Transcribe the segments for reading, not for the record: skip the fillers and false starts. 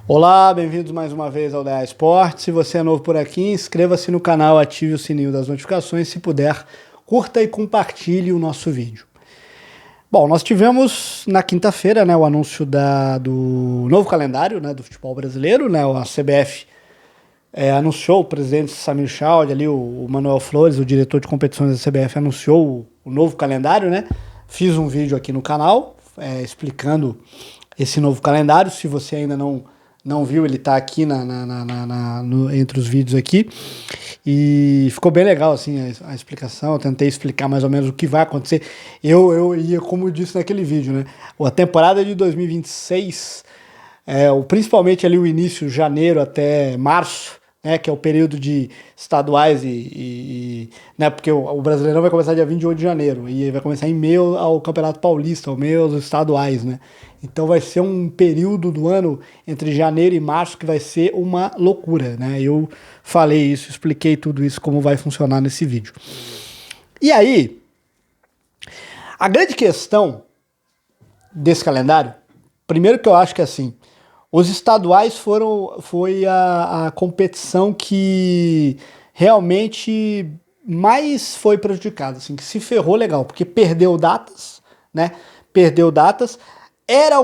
Olá, bem-vindos mais uma vez ao DA Esportes. Se você é novo por aqui, inscreva-se no canal, ative o sininho das notificações. Se puder, curta e compartilhe o nosso vídeo. Bom, nós tivemos na quinta-feira, o anúncio do novo calendário, do futebol brasileiro, a CBF anunciou, o presidente Samir Chaud, ali o Manuel Flores, o diretor de competições da CBF, anunciou o novo calendário, Fiz um vídeo aqui no canal explicando esse novo calendário. Se você ainda não viu, ele está aqui entre os vídeos aqui, e ficou bem legal assim a explicação. Eu tentei explicar mais ou menos o que vai acontecer. Eu ia, como eu disse naquele vídeo, a temporada de 2026, principalmente ali o início, janeiro até março, que é o período de estaduais porque o Brasileirão vai começar dia 28 de janeiro e vai começar em meio ao Campeonato Paulista, ao meio aos estaduais, Então vai ser um período do ano entre janeiro e março que vai ser uma loucura, Eu falei isso, expliquei tudo isso, como vai funcionar nesse vídeo. E aí, a grande questão desse calendário, primeiro que eu acho que assim, os estaduais foi a competição que realmente mais foi prejudicada, assim, que se ferrou legal, porque perdeu datas, Perdeu datas. Era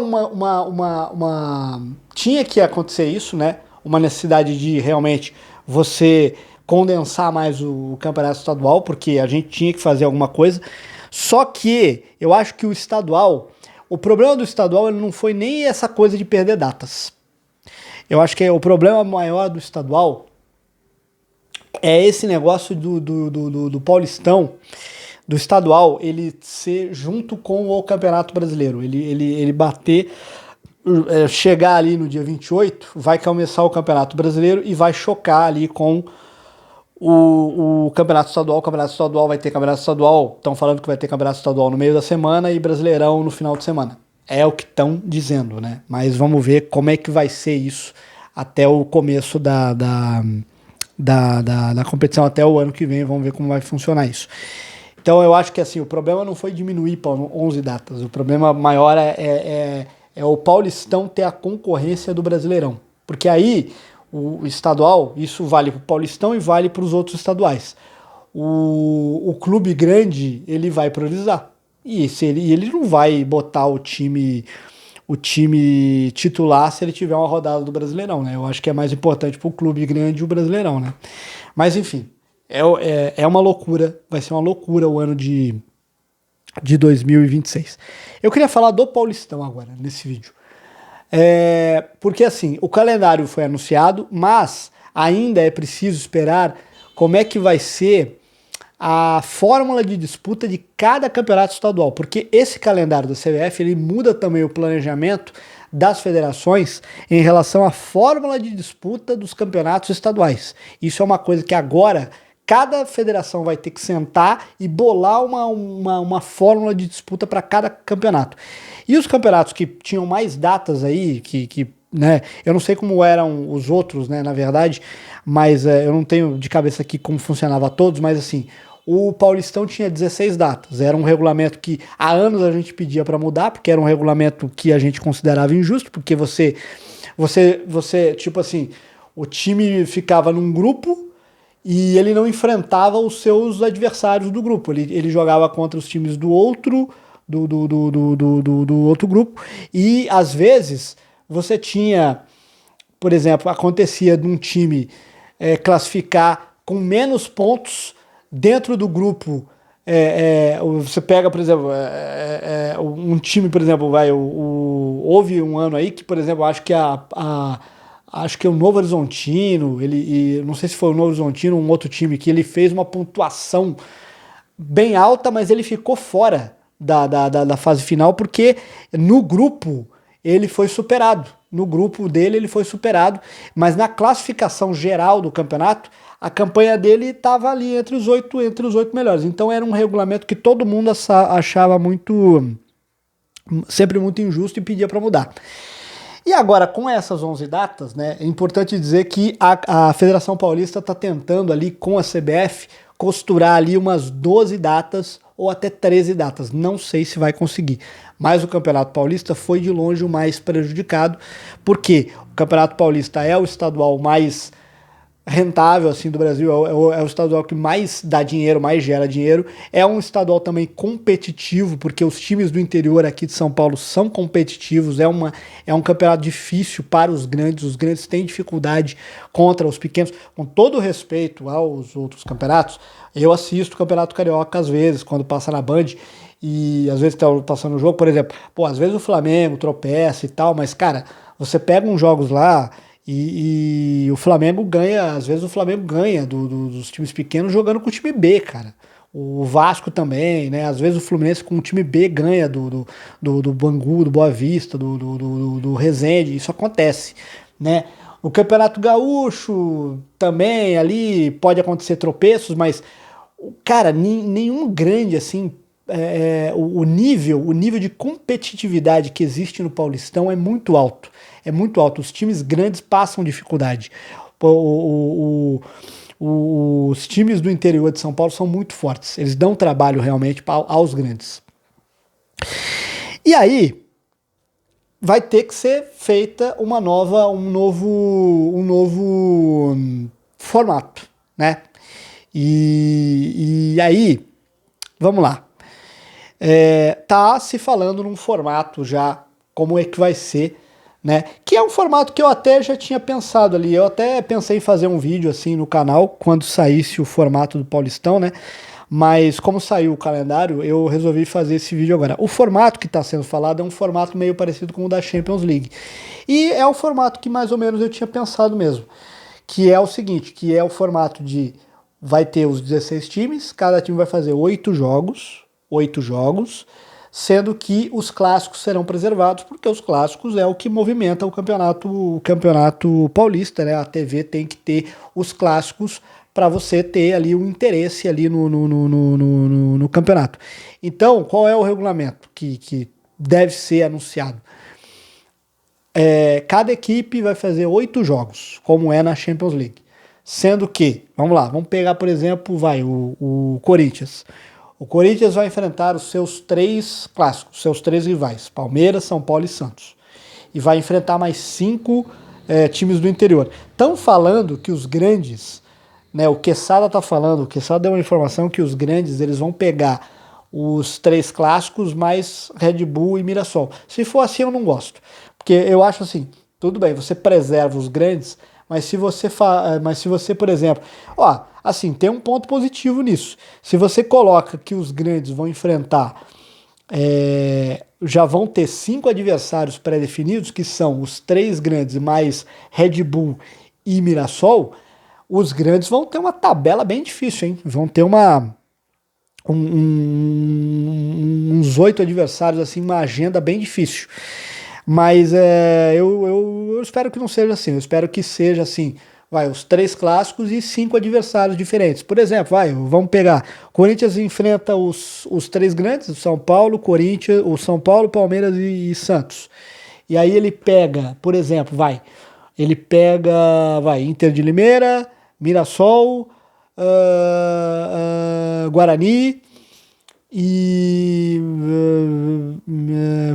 tinha que acontecer isso, Uma necessidade de realmente você condensar mais o campeonato estadual, porque a gente tinha que fazer alguma coisa. Só que eu acho que o problema do estadual ele não foi nem essa coisa de perder datas. Eu acho que o problema maior do estadual é esse negócio do Paulistão, do estadual, ele ser junto com o Campeonato Brasileiro. Ele bater, chegar ali no dia 28, vai começar o Campeonato Brasileiro e vai chocar ali com o Campeonato Estadual. O Campeonato Estadual vai ter Campeonato Estadual, estão falando que vai ter Campeonato Estadual no meio da semana e Brasileirão no final de semana. É o que estão dizendo, Mas vamos ver como é que vai ser isso até o começo da competição, até o ano que vem. Vamos ver como vai funcionar isso. Então eu acho que assim, o problema não foi diminuir para 11 datas. O problema maior é o Paulistão ter a concorrência do Brasileirão. Porque aí o estadual, isso vale para o Paulistão e vale para os outros estaduais. O clube grande, ele vai priorizar. E ele não vai botar o time titular se ele tiver uma rodada do Brasileirão, Eu acho que é mais importante para o clube grande o Brasileirão, Mas enfim, é uma loucura, vai ser uma loucura o ano de 2026. Eu queria falar do Paulistão agora, nesse vídeo. Porque assim, o calendário foi anunciado, mas ainda é preciso esperar como é que vai ser a fórmula de disputa de cada campeonato estadual, porque esse calendário da CBF, ele muda também o planejamento das federações em relação à fórmula de disputa dos campeonatos estaduais. Isso é uma coisa que agora cada federação vai ter que sentar e bolar uma fórmula de disputa para cada campeonato. E os campeonatos que tinham mais datas aí, eu não sei como eram os outros, na verdade, mas eu não tenho de cabeça aqui como funcionava todos, mas assim, o Paulistão tinha 16 datas. Era um regulamento que há anos a gente pedia para mudar, porque era um regulamento que a gente considerava injusto, porque você tipo assim, o time ficava num grupo e ele não enfrentava os seus adversários do grupo. Ele jogava contra os times do outro outro grupo, e às vezes você tinha, por exemplo, acontecia de um time classificar com menos pontos dentro do grupo. Você pega, por exemplo, um time, por exemplo, houve um ano aí que, por exemplo, acho que o Novo Horizontino, não sei se foi o Novo Horizontino ou um outro time, que ele fez uma pontuação bem alta, mas ele ficou fora da fase final, porque no grupo ele foi superado. No grupo dele ele foi superado, mas na classificação geral do campeonato, a campanha dele estava ali entre os oito melhores. Então era um regulamento que todo mundo achava sempre muito injusto e pedia para mudar. E agora, com essas 11 datas, é importante dizer que a Federação Paulista está tentando ali com a CBF costurar ali umas 12 datas ou até 13 datas. Não sei se vai conseguir, mas o Campeonato Paulista foi de longe o mais prejudicado, porque o Campeonato Paulista é o estadual mais rentável assim do Brasil, é o estadual que mais dá dinheiro, mais gera dinheiro, é um estadual também competitivo, porque os times do interior aqui de São Paulo são competitivos, é um campeonato difícil para os grandes têm dificuldade contra os pequenos, com todo respeito aos outros campeonatos. Eu assisto o Campeonato Carioca às vezes, quando passa na Band, e às vezes tá passando o jogo, por exemplo, às vezes o Flamengo tropeça e tal, mas cara, você pega uns jogos lá e o Flamengo ganha, às vezes o Flamengo ganha dos times pequenos jogando com o time B, cara. O Vasco também, né? Às vezes o Fluminense com o time B ganha do Bangu, do Boa Vista, do Resende, isso acontece, né? No Campeonato Gaúcho também ali pode acontecer tropeços, mas, cara, nenhum grande assim. O nível de competitividade que existe no Paulistão é muito alto. É muito alto. Os times grandes passam dificuldade. Os times do interior de São Paulo são muito fortes. Eles dão trabalho realmente aos grandes. E aí vai ter que ser feita um novo formato, né? E aí, vamos lá. Tá se falando num formato já, como é que vai ser, né? Que é um formato que eu até já tinha pensado ali. Eu até pensei em fazer um vídeo assim no canal quando saísse o formato do Paulistão, né? Mas como saiu o calendário, eu resolvi fazer esse vídeo agora. O formato que está sendo falado é um formato meio parecido com o da Champions League. E é o formato que mais ou menos eu tinha pensado mesmo. Que é o seguinte, que é o formato de vai ter os 16 times, cada time vai fazer 8 jogos, sendo que os clássicos serão preservados, porque os clássicos é o que movimenta o campeonato paulista, né? A TV tem que ter os clássicos para você ter ali um interesse ali no campeonato. Então, qual é o regulamento que deve ser anunciado? Cada equipe vai fazer 8 jogos, como é na Champions League. Sendo que, vamos pegar, por exemplo, o Corinthians. O Corinthians vai enfrentar os seus 3 clássicos, seus 3 rivais, Palmeiras, São Paulo e Santos. E vai enfrentar mais 5 times do interior. Estão falando que os grandes, né, o Quesada está falando, o Quesada deu uma informação que os grandes eles vão pegar os 3 clássicos mais Red Bull e Mirassol. Se for assim, eu não gosto. Porque eu acho assim, tudo bem, você preserva os grandes, mas se você, por exemplo, assim, tem um ponto positivo nisso. Se você coloca que os grandes vão enfrentar, já vão ter 5 adversários pré-definidos, que são os 3 grandes mais Red Bull e Mirassol, os grandes vão ter uma tabela bem difícil, hein? Vão ter uns 8 adversários, assim, uma agenda bem difícil. Mas eu espero que não seja assim. Eu espero que seja assim, os 3 clássicos e 5 adversários diferentes. Por exemplo, vamos pegar, Corinthians enfrenta os 3 grandes, o São Paulo, Palmeiras e Santos. E aí ele pega, por exemplo, Inter de Limeira, Mirassol, Guarani e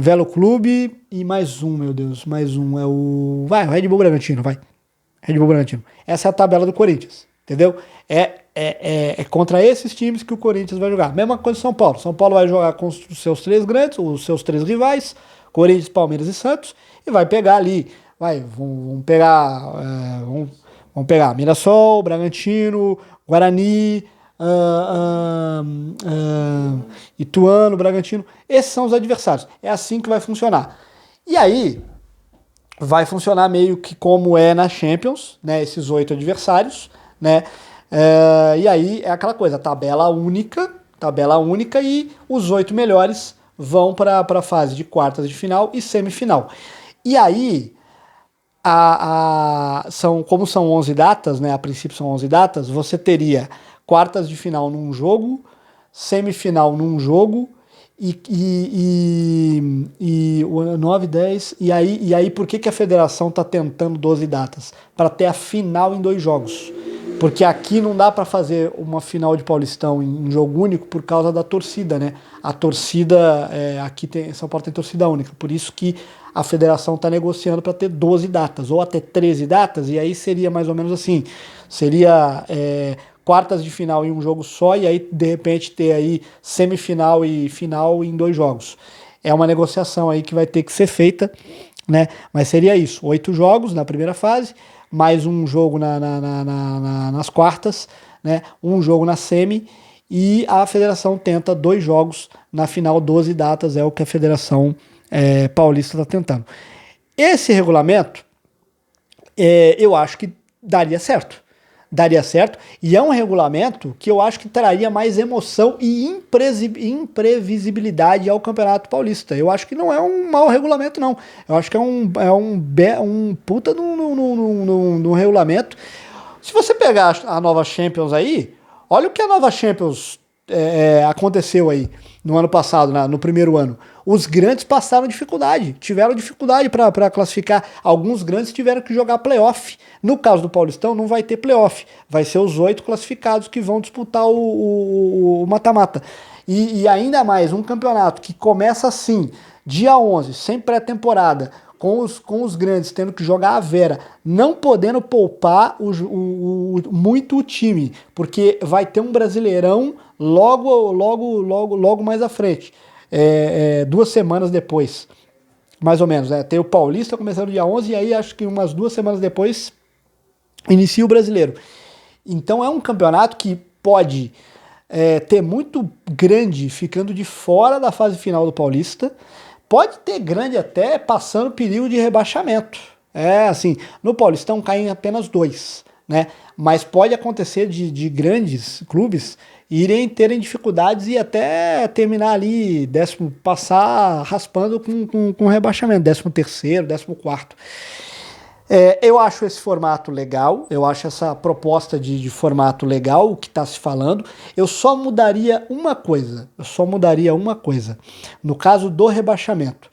Velo Clube e mais um, meu Deus, é o Red Bull Bragantino, Red Bull Bragantino. Essa é a tabela do Corinthians, entendeu? É contra esses times que o Corinthians vai jogar. Mesma coisa do São Paulo. São Paulo vai jogar com os seus 3 grandes, os seus 3 rivais, Corinthians, Palmeiras e Santos, e vai pegar ali, vamos pegar Mirassol, Bragantino, Guarani, Ituano, Bragantino. Esses são os adversários. É assim que vai funcionar. E aí vai funcionar meio que como é na Champions, né? Esses 8 adversários, né? E aí é aquela coisa, tabela única e os 8 melhores vão para a fase de quartas de final e semifinal. E aí como são 11 datas, né? A princípio são 11 datas, você teria quartas de final num jogo, semifinal num jogo e 9, 10, e aí por que a federação está tentando 12 datas? Para ter a final em 2 jogos. Porque aqui não dá para fazer uma final de Paulistão em jogo único por causa da torcida, né? A torcida, aqui São Paulo tem torcida única, por isso que a federação está negociando para ter 12 datas, ou até 13 datas, e aí seria mais ou menos assim, seria quartas de final em um jogo só, e aí de repente ter aí semifinal e final em 2 jogos. É uma negociação aí que vai ter que ser feita, né? Mas seria isso, 8 jogos na primeira fase, mais um jogo nas quartas, né? Um jogo na semi, e a federação tenta 2 jogos na final, 12 datas, é o que a Federação Paulista está tentando. Esse regulamento, eu acho que daria certo. Daria certo, e é um regulamento que eu acho que traria mais emoção e imprevisibilidade ao Campeonato Paulista. Eu acho que não é um mau regulamento, não. Eu acho que é um puta no regulamento. Se você pegar a nova Champions aí, olha o que a nova Champions aconteceu aí no ano passado, no primeiro ano. Os grandes passaram dificuldade, tiveram dificuldade para classificar. Alguns grandes tiveram que jogar playoff. No caso do Paulistão, não vai ter playoff. Vai ser os 8 classificados que vão disputar o mata-mata. E ainda mais, um campeonato que começa assim, dia 11, sem pré-temporada, com os grandes tendo que jogar a Vera, não podendo poupar muito o time, porque vai ter um Brasileirão logo mais à frente, 2 semanas depois, mais ou menos. Tem o Paulista começando dia 11, e aí acho que umas 2 semanas depois inicia o Brasileiro. Então é um campeonato que pode ter muito grande ficando de fora da fase final do Paulista. Pode ter grande até passando perigo de rebaixamento. Assim, no Paulistão caem apenas 2, né? Mas pode acontecer de grandes clubes terem dificuldades e até terminar ali, passar raspando com rebaixamento, 13º, 14º. Eu acho esse formato legal, eu acho essa proposta de formato legal, o que está se falando. Eu só mudaria uma coisa, no caso do rebaixamento.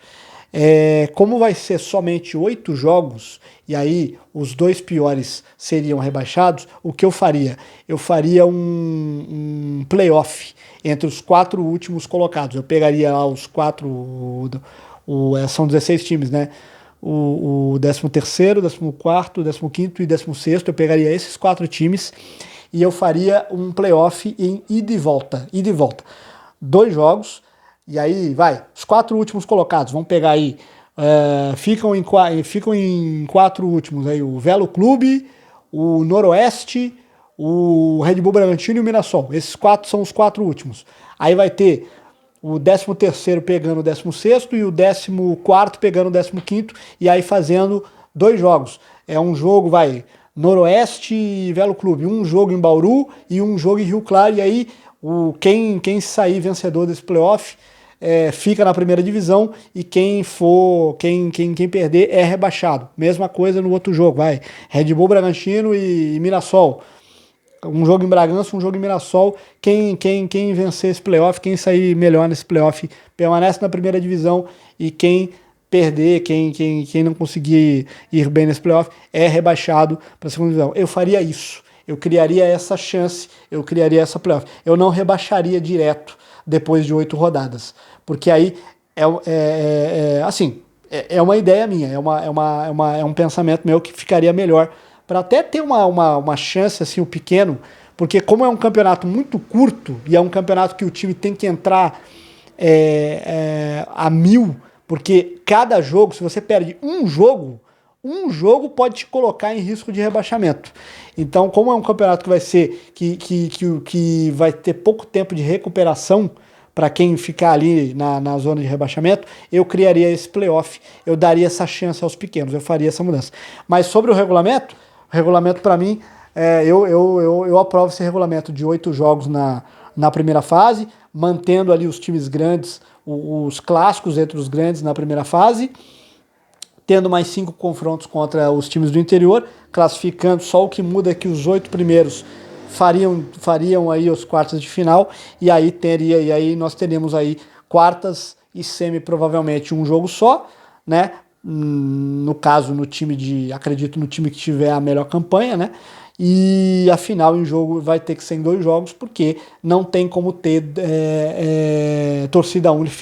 Como vai ser somente 8 jogos, e aí os 2 piores seriam rebaixados, o que eu faria? Eu faria um playoff entre os 4 últimos colocados. Eu pegaria lá os 4, são 16 times, né? O 13º, 14º, 15º e 16º, eu pegaria esses 4 times e eu faria um playoff em ida e volta. 2 jogos, e aí os 4 últimos colocados, vamos pegar aí, ficam em 4 últimos, aí o Velo Clube, o Noroeste, o Red Bull Bragantino e o Mirassol. Esses 4 são os 4 últimos. Aí vai ter o 13º pegando o 16º e o 14º pegando o 15º, e aí fazendo 2 jogos. Um jogo, Noroeste e Velo Clube, um jogo em Bauru e um jogo em Rio Claro, e aí quem sair vencedor desse playoff fica na primeira divisão, e quem perder é rebaixado. Mesma coisa no outro jogo, Red Bull Bragantino e Mirassol. Um jogo em Bragança, um jogo em Mirassol. Quem vencer esse playoff, quem sair melhor nesse playoff, permanece na primeira divisão, e quem perder, quem não conseguir ir bem nesse playoff, é rebaixado para a segunda divisão. Eu faria isso. Eu criaria essa chance, eu criaria essa playoff. Eu não rebaixaria direto depois de 8 rodadas, porque aí é uma ideia minha, é um pensamento meu que ficaria melhor, para até ter uma chance, assim, o pequeno, porque como é um campeonato muito curto, e é um campeonato que o time tem que entrar a 1000, porque cada jogo, se você perde um jogo pode te colocar em risco de rebaixamento. Então, como é um campeonato que vai ser, que vai ter pouco tempo de recuperação para quem ficar ali na zona de rebaixamento, eu criaria esse playoff, eu daria essa chance aos pequenos, eu faria essa mudança. Mas sobre o regulamento para mim, eu aprovo esse regulamento de 8 jogos na primeira fase, mantendo ali os times grandes, os clássicos entre os grandes na primeira fase, tendo mais 5 confrontos contra os times do interior, classificando. Só o que muda é que os 8 primeiros fariam aí os quartos de final, e aí nós teríamos aí quartas e semi, provavelmente um jogo só, né? No caso, acredito no time que tiver a melhor campanha, né? e a final em jogo vai ter que ser em 2 jogos, porque não tem como ter torcida única,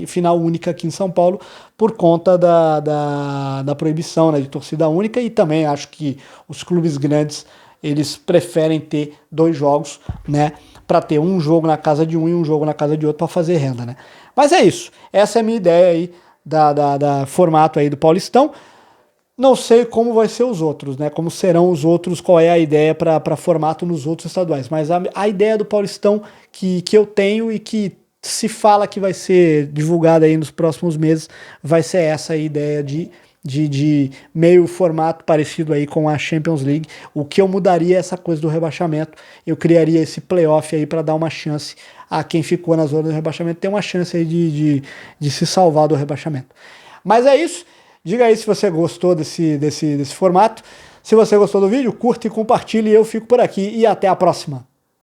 final única aqui em São Paulo, por conta da proibição, né, de torcida única, e também acho que os clubes grandes eles preferem ter 2 jogos, né, para ter um jogo na casa de um e um jogo na casa de outro para fazer renda, né. Mas é isso, essa é a minha ideia aí da formato aí do Paulistão. Não sei como vai ser os outros, né? Como serão os outros, qual é a ideia para formato nos outros estaduais. Mas a ideia do Paulistão que eu tenho e que se fala que vai ser divulgada aí nos próximos meses, vai ser essa a ideia de meio formato parecido aí com a Champions League. O que eu mudaria é essa coisa do rebaixamento. Eu criaria esse playoff aí para dar uma chance a quem ficou na zona do rebaixamento, ter uma chance aí de se salvar do rebaixamento. Mas é isso. Diga aí se você gostou desse formato. Se você gostou do vídeo, curta e compartilhe. Eu fico por aqui e até a próxima.